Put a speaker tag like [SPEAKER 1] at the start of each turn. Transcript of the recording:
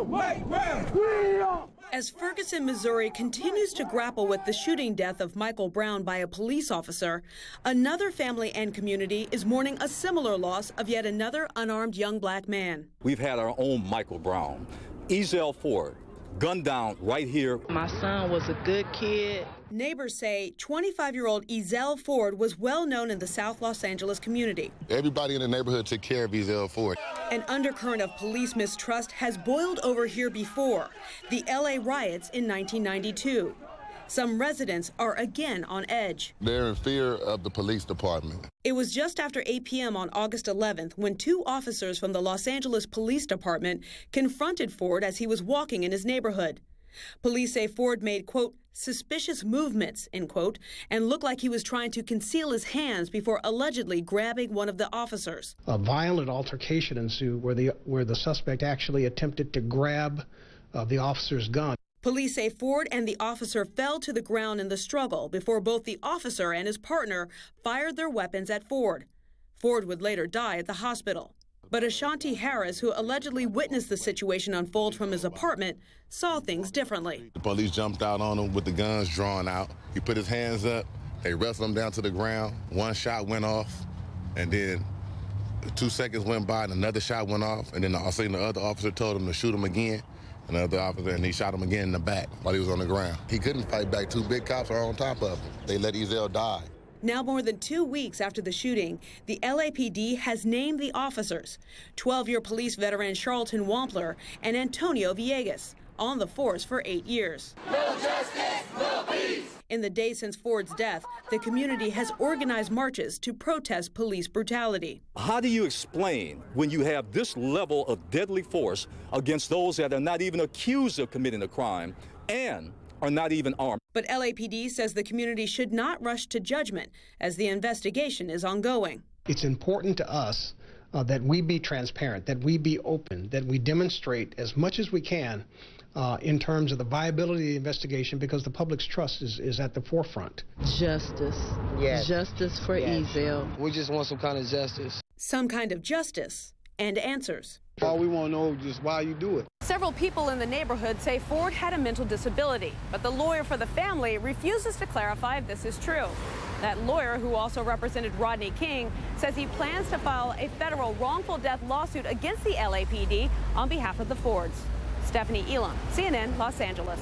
[SPEAKER 1] Mike Brown.
[SPEAKER 2] As Ferguson, Missouri continues to grapple with the shooting death of Michael Brown by a police officer, another family and community is mourning a similar loss of yet another unarmed young black man.
[SPEAKER 3] We've had our own Michael Brown, Ezell Ford, gunned down right here.
[SPEAKER 4] My son was a good kid.
[SPEAKER 2] Neighbors say 25-year-old Ezell Ford was well known in the South Los Angeles community.
[SPEAKER 5] Everybody in the neighborhood took care of Ezell Ford.
[SPEAKER 2] An undercurrent of police mistrust has boiled over here before, the LA riots in 1992. Some residents are again on edge.
[SPEAKER 5] They're in fear of the police department.
[SPEAKER 2] It was just after 8 p.m. on August 11th when two officers from the Los Angeles Police Department confronted Ford as he was walking in his neighborhood. Police say Ford made, quote, suspicious movements, end quote, and looked like he was trying to conceal his hands before allegedly grabbing one of the officers.
[SPEAKER 6] A violent altercation ensued where the suspect actually attempted to grab the officer's gun.
[SPEAKER 2] Police say Ford and the officer fell to the ground in the struggle before both the officer and his partner fired their weapons at Ford. Ford would later die at the hospital. But Ashanti Harris, who allegedly witnessed the situation unfold from his apartment, saw things differently.
[SPEAKER 5] The police jumped out on him with the guns drawn out. He put his hands up. They wrestled him down to the ground. One shot went off, and then 2 seconds went by, and another shot went off. And then the other officer told him to shoot him again. Another officer, and he shot him again in the back while he was on the ground. He couldn't fight back. Two big cops are on top of him. They let Ezell die.
[SPEAKER 2] Now more than 2 weeks after the shooting, the LAPD has named the officers, 12-year police veteran Charlton Wampler and Antonio Villegas, on the force for 8 years.
[SPEAKER 1] No justice, no peace.
[SPEAKER 2] In the days since Ford's death, the community has organized marches to protest police brutality.
[SPEAKER 3] How do you explain when you have this level of deadly force against those that are not even accused of committing a crime and are not even armed?
[SPEAKER 2] But LAPD says the community should not rush to judgment as the investigation is ongoing.
[SPEAKER 6] It's important to us that we be transparent, that we be open, that we demonstrate as much as we can in terms of the viability of the investigation, because the public's trust is at the forefront.
[SPEAKER 4] Justice. Yes. Justice for Ezell.
[SPEAKER 7] We just want some kind of justice.
[SPEAKER 2] Some kind of justice and answers.
[SPEAKER 7] All we want to know is why you do it.
[SPEAKER 2] Several people in the neighborhood say Ford had a mental disability, but the lawyer for the family refuses to clarify if this is true. That lawyer, who also represented Rodney King, says he plans to file a federal wrongful death lawsuit against the LAPD on behalf of the Fords. Stephanie Elam, CNN, Los Angeles.